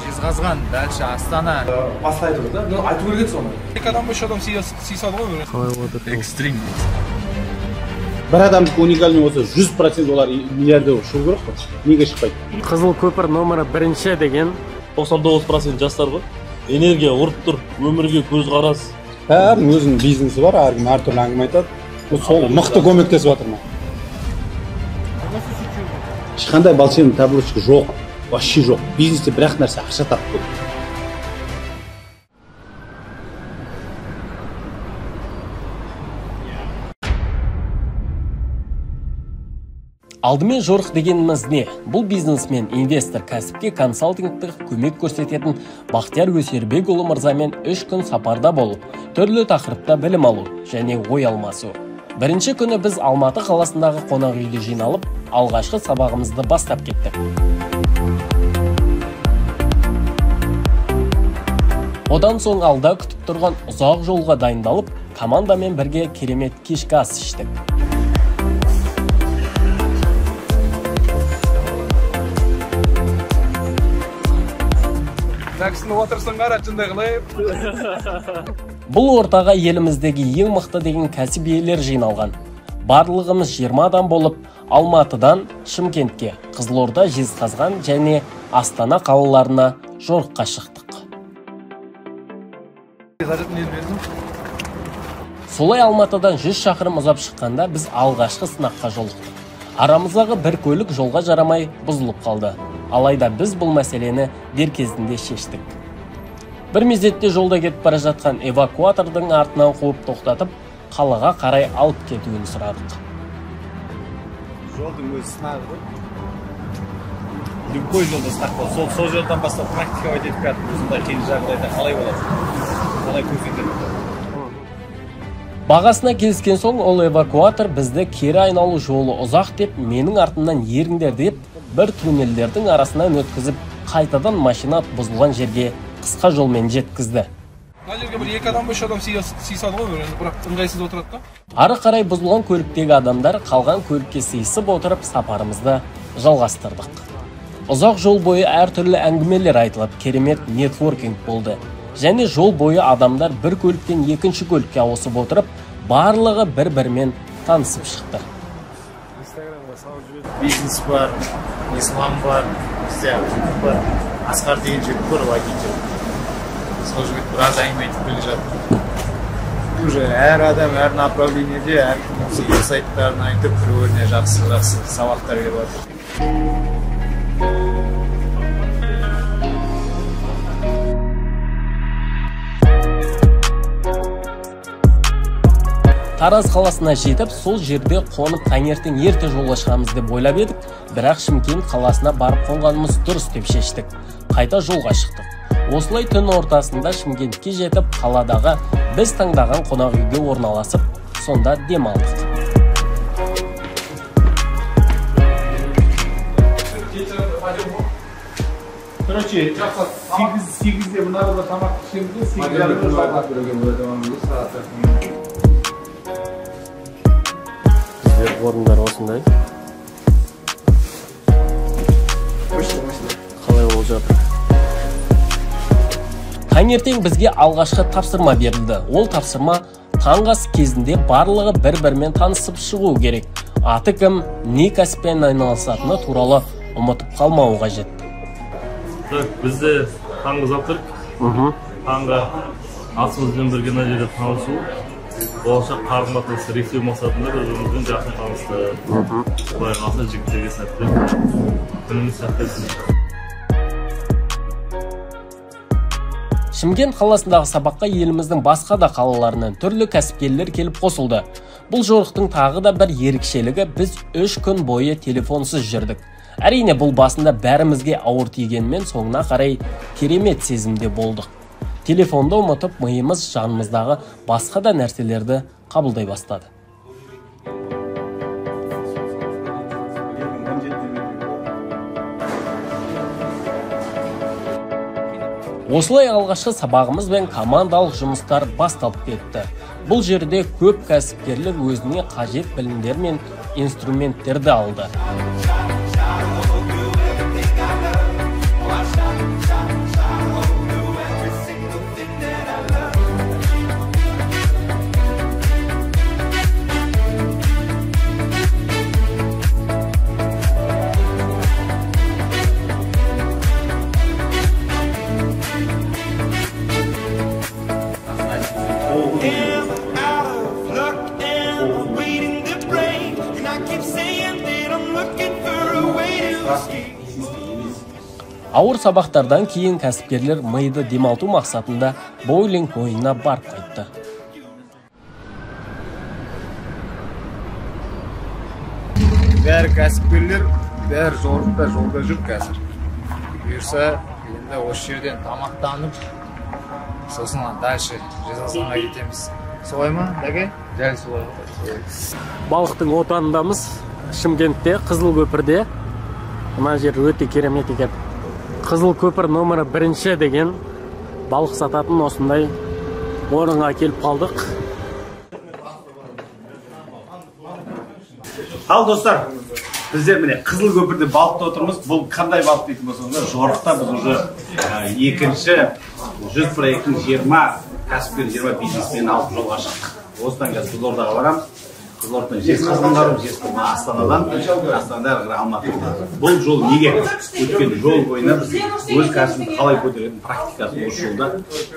Жезқазған, дальше Астана. Бастайды ғой да. Ну, айту керек соны. Екі адам үш адам сыйсады ғой. Экстрим. Bir adamdaki уникальный olsa 100% олар миллиардер шығу керек қой. Неге шықпайды? Қызыл көпір номері 1 деген 99% жастар ғой. Энергия ұрып тұр, өмірге көзқарас. Бәрінің өзінің бизнесі бар, әркім әртүрлі әңгіме айтады. Сол мықты көмектесіп жатыр ма? Ешқандай волшебный табличка жоқ, вообще жоқ. Бизнесте бір-ақ нәрсе ақша тапып қойды. Алдымен жорық дегеніміз не? Бұл бизнесмен, инвестор, кәсіпке консалтингтік көмек көрсететін Бақтияр Өсербекұлы мырзамен 3 күн сапарда болып, түрлі тақырыпта білім алу және ой алмасу. Бірінші күні біз Алматы қаласындағы қонақ үйде жиналып, алғашқы сабағымызды бастап кеттік. Одан соң алда күтіп тұрған ұзақ жолға дайындалып, командамен бірге керемет кешкі ас іштік. Таксыны отырсын қара, жындай қылайып. Бұл ортаға еліміздегі ең мықты деген кәсіп иелер жиналған. Барлығымыз 20 адам болып, Алматыдан Шымкентке, Қызылорда, Жезқазған және Астана қалаларына жорыққа шықтық. Солай Алматыдан 100 шақырым ұзап шыққанда біз алғашқы сынаққа жолықтық. Арамыздағы бір көлік жолға жарамай бұзылып қалды. Алайда біз бұл мәселені дер кезінде шештік. Бір мезетте жолда кетіп бара жатқан эвакуатордың артынан қуып тоқтатып, қалаға қарай алып кетуін сұрадық. Жолдың өзі сынағы ғой. Любой жолда сынақ болды. Сол жерден бастап практика өтіп кетіп, осындай қиын жағдайда қалай болады? Қалай көрсетеді? Бағасына келіскен соң ол эвакуатор бізді кері айналу жолы ұзақ деп, менің артымнан еріңдер деп, бір туннелдердің арасынан өткізіп, қайтадан машина бұзылған жерге қысқа жолмен жеткізді. Мына жерге бір 2 адам үш адам сыйсады ғой, бірақ ыңғайсыз отырады да. Ары қарай бұзылған көліктегі адамдар қалған көлікке сыйысып отырып, сапарымызды жалғастырдық. Ұзақ жол бойы әртүрлі әңгімелер айтылып, керемет нетворкинг болды. Және жол бойы адамдар бір көліктен екінші көлікке ауысып отырып, барлығы бір-бірімен танысып шықты. Бизнес бар, ислам бар, бізде бар. Асқар деген жігіт бар, водитель. Сол жігіт біраз әңгіме айтып келе жатыр. Уже әр адам әр направлениеде әр сайттарын айтып, бір-біріне жақсы сабақтар беріп жатыр. Тараз қаласына жетіп, сол жерде қонып таңертең ерте жолға шығамыз деп ойлап едік, бірақ Шымкент қаласына барып қонғанымыз дұрыс деп шештік. Қайта жолға шықтық. Осылай түн ортасында Шымкентке жетіп, қаладағы біз таңдаған қонақ үйге орналасып, сонда дем алдық. Короче, 8-де мұнарада тамақ ішемізде, 8-де жалғап берген болады сағат. Орындар осындай. Қалай ол жатыр? Таңертең бізге алғашқы тапсырма берілді. Ол тапсырма таңғы ас кезінде барлығы бір-бірімен танысып шығу керек. Аты кім, не кәсіппен айналысатыны туралы ұмытып қалмау қажет. Бізде таңғы завтрак. Таңғы асымызбен бірге мына жерде танысу. Болашақ қарым-қатынасы реттеу мақсатында бір-бірімізбен жақын танысты. Солай аса жігіттерге сәтті. Күніміз сәтті өтсін. Шымкент қаласындағы сабаққа еліміздің басқа да қалаларынан түрлі кәсіпкерлер келіп қосылды. Бұл жорықтың тағы да бір ерекшелігі, біз 3 күн бойы телефонсыз жүрдік. Әрине бұл басында бәрімізге ауыр тигенмен соңына қарай керемет сезімде болдық. Телефонды ұмытып, миымыз жанымыздағы басқа да нәрселерді қабылдай бастады. Осылай алғашқы сабағымыз бен командалық жұмыстар басталып кетті. Бұл жерде көп кәсіпкерлер өзіне қажет білімдер мен инструменттерді алды. Ауыр сабақтардан кейін кәсіпкерлер миды демалту мақсатында боулинг ойынына барып қайтты. Бәрі кәсіпкерлер, бәрі жолда жүр қазір. Бұйырса, енді осы жерден тамақтанып, сосын дальше Жезқазғанға кетеміз. Солай ма, дәке? Дәл солай. Балықтың отанындамыз, Шымкентте, Қызыл көпірде. Мына жер өте керемет екен. Қызыл көпір номері 1 деген балық сататын осындай орынға келіп қалдық. Ал достар, біздер міне Қызыл көпірде балықта отырмыз. Бұл қандай балық дейтін болсаңыздар, жорықта біз уже екінші 100 проекттің 20 кәсіпкер 20 бизнесмен алып жолға шықтық. Осыдан қазір Қызылордаға барамыз. Қызылордадан Жезқазғанға барып, Жезқазғаннан Астанадан, Астанадан Алматыға. Бұл жол неге? Өткен жол бойына біз өз кәсібімізді қалай көтеретін практикасын осы жолда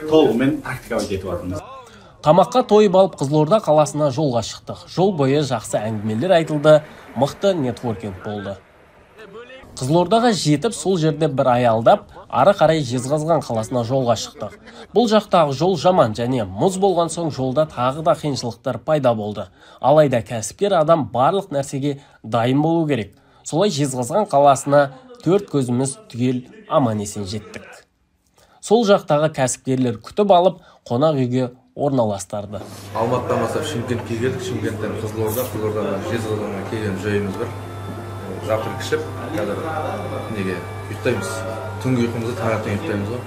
толығымен практикаға кетіп жатырмыз. Тамаққа тойып алып Қызылорда қаласына жолға шықтық. Жол бойы жақсы әңгімелер айтылды, мықты нетворкинг болды. Қызылордаға жетіп, сол жерде бір аялдап, ары қарай Жезқазған қаласына жолға шықтық. Бұл жақтағы жол жаман және мұз болған соң жолда тағы да қиыншылықтар пайда болды. Алайда кәсіпкер адам барлық нәрсеге дайын болу керек. Солай Жезқазған қаласына 4 көзіміз түгел аман-есен жеттік. Сол жақтағы кәсіпкерлер күтіп алып, қонақ үйге орналастырды. Алматыдан бастап Шымкентке келдік, Шымкенттен Қызылордаға Жезқазғанға келген жайымыз бар. Жапырып ішіп, қазір неге ұйықтаймыз. Түнгі ұйқымызды таңертең ұйықтаймыз ғой.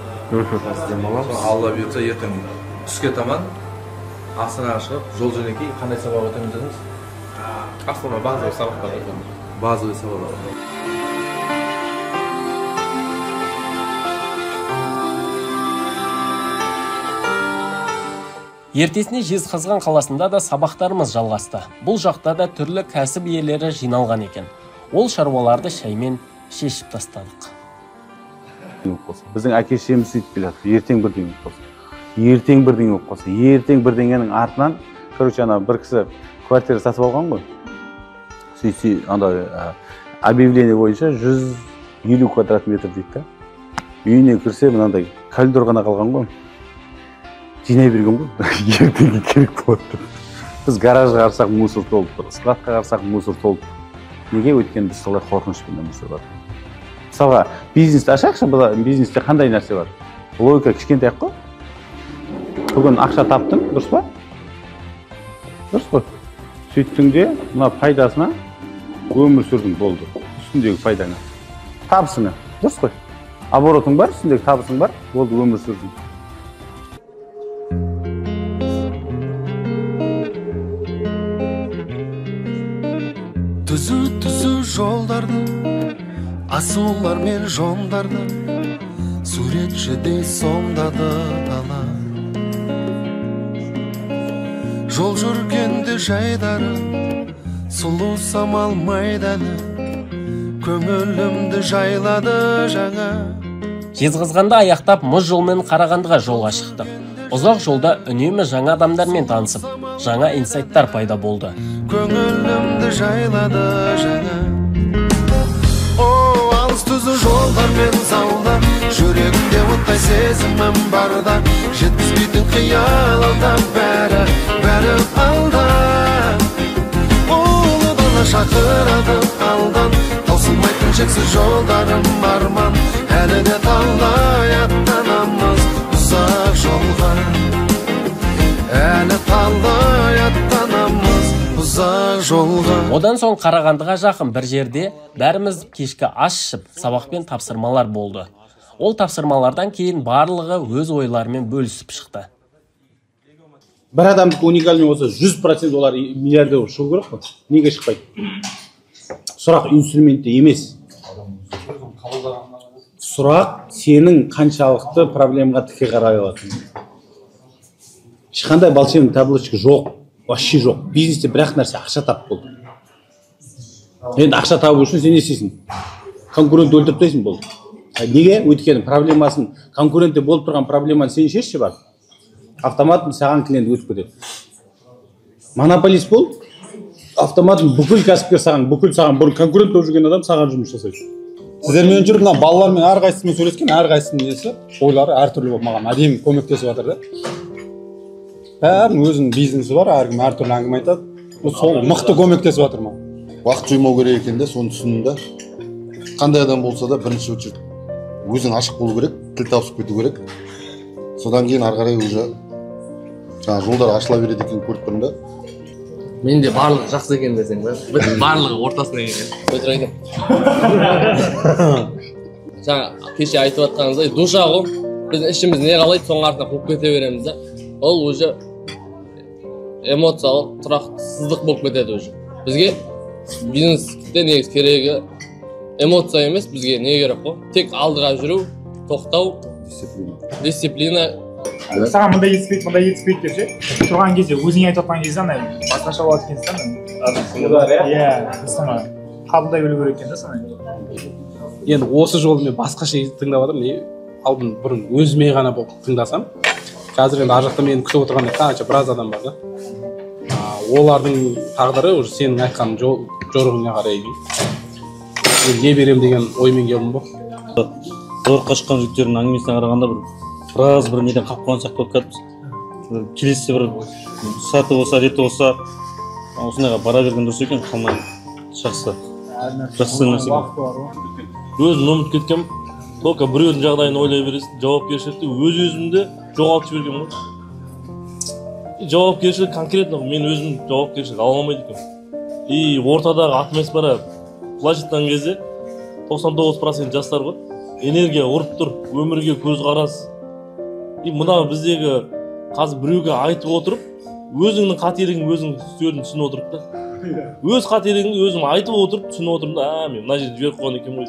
Алла бұйыртса ертең түске таман Астанаға шығып, жол жөнекей қандай сабақ өтеміз дедіңіз? Астана базовый сабақтар өтеміз. Базовый сабақ. Ертесіне Жезқазған қаласында да сабақтарымыз жалғасты. Бұл жақта да түрлі кәсіп иелері жиналған екен. Ол шаруаларды шаймен шешіп тастадық. Біздің әке-шешеміз сөйтіп келеді. Ертең бірдеңе болып қалса. Ертең бірдеңе болып қалса. Ертең бірдеңенің артынан, короче, ана бір кісі квартира сатып алған ғой. Сөйтсе, анда объявление бойынша 150 квадрат метр дейді. Үйіне кірсе, мынандай коридор ғана қалған ғой. Жинай берген ғой. Ертеңге керек болады. Біз гаражға қарсақ мусор толып тұр. Складқа қарсақ мусор толып тұр. Неге? Өйткені біз солай қорқынышпен өмір сүріп жатырмыз. Мысалға, бизнесті ашайықшы, бизнесте қандай нәрсе бар? Логика кішкентай қой. Бүгін ақша таптың, дұрыс па? Дұрыс қой. Сөйттің де, мына пайдасына өмір сүрдің, болды. Үстіндегі пайдаңа. Табысыңа. Дұрыс қой. Оборотың бар, үстіндегі табысың бар, болды, өмір сүрдің. Түзу жолдарды, асулар мен жондарды, суретшідей сомдады дала. Жол жүргенде жайдары, сұлу самал майданы, көңілімді жайлады жаңа. Жезқазғанда аяқтап мұз жолмен Қарағандыға жолға шықтық. Ұзақ жолда үнемі жаңа адамдармен танысып, жаңа инсайттар пайда болды. Көңілімді жайлады жаңа. О, алыс түзу жолдармен заулда, жүрегімде оттай сезімім барда, жеткізбейтін қиялында бәрі алда. Ұлы дала шақырады алдан, таусылмайтын шексіз жолдарым арман, әлі де талай аттанамыз ұзақ жолға. Әлі талай аттанамыз ұзақ жолға. Одан соң Қарағандыға жақын бір жерде бәріміз кешкі ас ішіп, сабақпен тапсырмалар болды. Ол тапсырмалардан кейін барлығы өз ойларымен бөлісіп шықты. Бір адамдық уникальный болса 100% олар миллиардер шығу керек қой. Неге шықпайды? Сұрақ инструментте емес. Сұрақ сенің қаншалықты проблемаға тіке қарай алатының. Ешқандай волшебный табличка жоқ, вообще жоқ. Бизнесте бір-ақ нәрсе ақша тап болды. Енді ақша табу үшін сен не істейсің? Конкурент өлтіріп тастайсың болды. Неге? Өйткені проблемасын, конкурентте болып тұрған проблеманы сен шешші бар. Автоматын саған клиент өтіп кетеді. Монополист бол, автоматын бүкіл кәсіпкер саған, бүкіл саған бұрын конкурент болып жүрген адам саған жұмыс жасайды. Сіздермен жүріп, мына балалармен әрқайсысымен сөйлескен, әрқайсысының несі, ойлары әртүрлі болып маған әдемі көмектесіп жатыр да. Бәрінің өзінің бизнесі бар, әркім әртүрлі әңгіме айтады. Сол мықты көмектесіп жатыр маған. Уақыт жоймау керек екен де, соны түсіндім да. Қандай адам болса да бірінші очередь өзің ашық болу керек, тіл табысып кету керек. Содан кейін ары қарай уже жолдар ашыла береді екен көріп тұрмын да. Мен де барлығы жақсы екен десең ба, барлығы ортасына екен. Өтір айтам. Жаңа кеше айтып жатқаныңыздай душа ғой. Біз ішіміз не қалайды, соның артынан қуып кете береміз да. Ол уже эмоциялық тұрақсыздық болып кетеді уже. Бізге бизнесте негізі керегі эмоция емес, бізге не керек қой? Тек алдыға жүру, тоқтау, дисциплина. Саған мындай етіспейді деп ше, тұрған кезде, өзіңе айтып отқан кезде басқаша болады екенсің да. Иә, қабылдай білу керек екен да саған. Енді осы жолы мен басқаша тыңдап жатырмын. Алдын бұрын өзіме ғана болып тыңдасам. Қазір енді ар жақта мені күтіп отырғанда қанша біраз адам бар да. Олардың тағдыры уже сенің айтқан жорығыңа қарай не берем деген оймен келдім ғой. Зорыққа шыққан жігіттердің әңгімесіне қарағанда біраз бір неден қап қойған сияқты болып кетіппіз. Келесі бір саты болса, реті болса, осындайға бара берген дұрыс екен, қалмай жақсы. Жақсы нәрсе. Өзім ұмытып кеткем, только біреудің жағдайын ойлай бересің, жауапкершілікті өз-өзімді жоғалтып жіберген ғой. Жауапкершілік конкретно мен өзім жауапкершілік ала алмайды екенмін. И ортадағы атмосфера былайша айтқан кезде 99% жастар ғой. Энергия ұрып тұр, өмірге көзқарас. И мына біздегі қазір біреуге айтып отырып, өзіңнің қателігін өзің түсініп отырып та. Өз қателігіңді өзім айтып отырып, түсініп отырмын да, мен мына жерде жіберіп қойған екен ғой.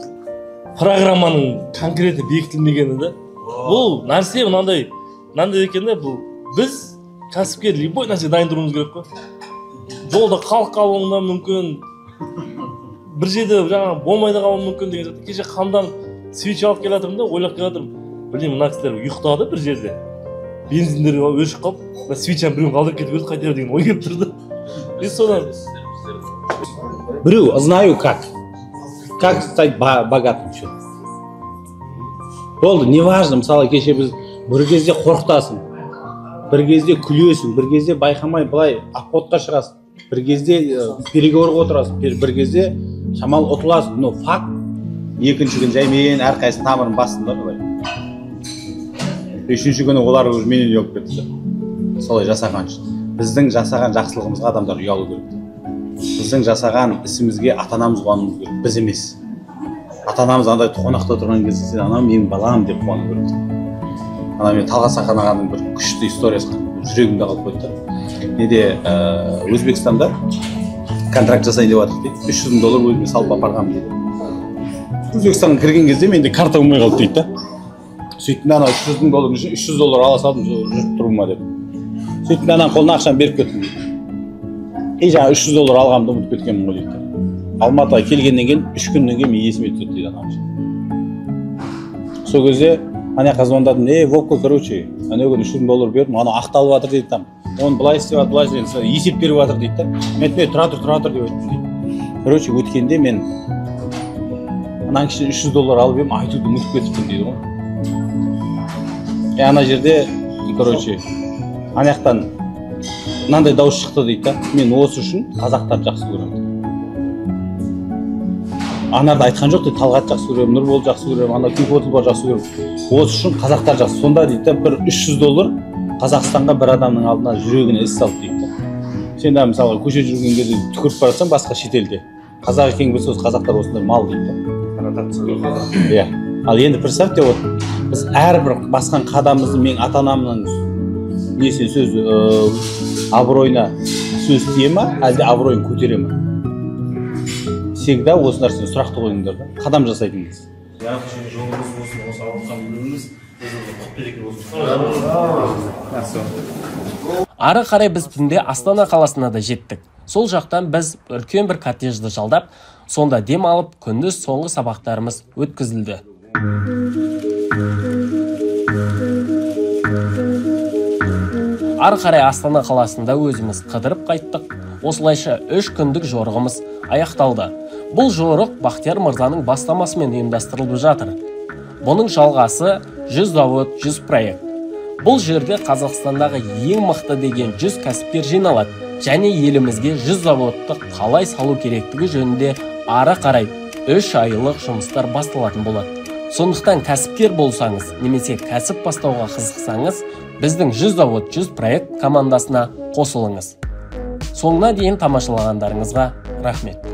Программаның конкретті бекітілмегені да. Бұл нәрсе мынандай екен да, бұл біз кәсіпкер любой нәрсе дайын тұруымыз керек қой. Жолда қалып қалуыңда мүмкін, бір жерде жаңа болмайды қалуы мүмкін деген сияқты. Кеше қамдан свич алып келе жатырмын да, ойлап келе жатырмын. Білмеймін, мына кісілер ұйықтады бір жерде. Бензиндер өшіп қалып, свичан біреуін қалдырып кетіп өзі қайтер деген ой келіп тұрды. И содан Брю, знаю как стать богатым. Болды, неважно, мысалы кеше біз бір кезде қорқытасың, бір кезде күлесің, бір кезде байқамай былай обходқа шығасың, бір кезде переговорға отырасың, бір кезде шамал ұтыласың. Но факт екінші күн жаймен әрқайсы тамырын бастыңдар былай. Үшінші күні олар уже менен ұялып кетті. Солай жасаған үшін. Біздің жасаған жақсылығымызға адамдар ұялу керек. Біздің жасаған ісімізге ата-анамыз қуануымыз керек, біз емес. Ата-анамыз андай қонақта тұрған кезде сен анам менің балам деп қуану керек. Ана мен Талғат Сақан ағаның бір күшті историясы жүрегімде қалып қойды. Неде Өзбекстанда контракт жасайын деп жатыр дейді. $300,000 өзіме салып апарғанмын дейді. Өзбекстанға кірген кезде менде карта болмай қалды дейді да. Сөйтіп ана $300,000 үшін $300 ала салдым жүріп тұруыма деп. Сөйтіп ананың қолына ақшаны беріп кеттім дейді. Жаңа $300 алғанымды ұмытып кеткенмін ғой дейді. Алматыға келгеннен кейін 3 күннен кейін мен есіме түсті дейді анам. Сол кезде ана жаққа звондадым, Вовка, короче, ана күні $300 бердім, ана ақталып жатыр дейді там. Оны былай істеп жатыр, былай істеп есеп беріп жатыр дейді да. Мен тұра тұр деп айттым дейді. Короче, өткенде мен ананың кішкене $300 алып едім, айтуды ұмытып кетіппін дейді ғой. Ана жерде, короче, ана жақтан мынандай дауыс шықты дейді да. Мен осы үшін қазақтарды жақсы көремін. Анарды айтқан жоқ дейді, Талғат жақсы көремін, Нұрбол жақсы көремін, ана Күйпотылбар жақсы көремін. Осы үшін қазақтар жақсы. Сонда дейді да, бір $300 Қазақстанға бір адамның алдына жүрегіне іс салды дейді да. Сен де мысалы көше жүрген кезде түкіріп барасың басқа шетелде. Қазақ екенін білсе осы қазақтар осындай мал дейді да. Иә. Ал енді представьте, вот біз әрбір басқан қадамымызды мен ата-анамның несіне сөз абыройына сөз тие ма, әлде абыройын көтере ма? Всегда осы нәрсені сұрақты қойыңдар да, қадам жасайтыныңыз. Жолымыз болсын, осы алған күніміз құтбереке болсын. Ары қарай біз түнде Астана қаласына да жеттік. Сол жақтан біз үлкен бір коттеджді жалдап, сонда дем алып, күндіз соңғы сабақтарымыз өткізілді. Ары қарай Астана қаласында өзіміз қыдырып қайттық. Осылайша 3 күндік жорығымыз аяқталды. Бұл жорық Бақтияр мырзаның бастамасымен ұйымдастырылып жатыр. Бұның жалғасы 100 завод, 100 проект. Бұл жерде Қазақстандағы ең мықты деген 100 кәсіпкер жиналады. Және елімізге 100 заводты қалай салу керектігі жөнінде ары қарай 3 айлық жұмыстар басталатын болады. Сондықтан кәсіпкер болсаңыз, немесе кәсіп бастауға қызықсаңыз, біздің 100 завод, 100 проект командасына қосылыңыз. Соңына дейін тамашалағандарыңызға рахмет.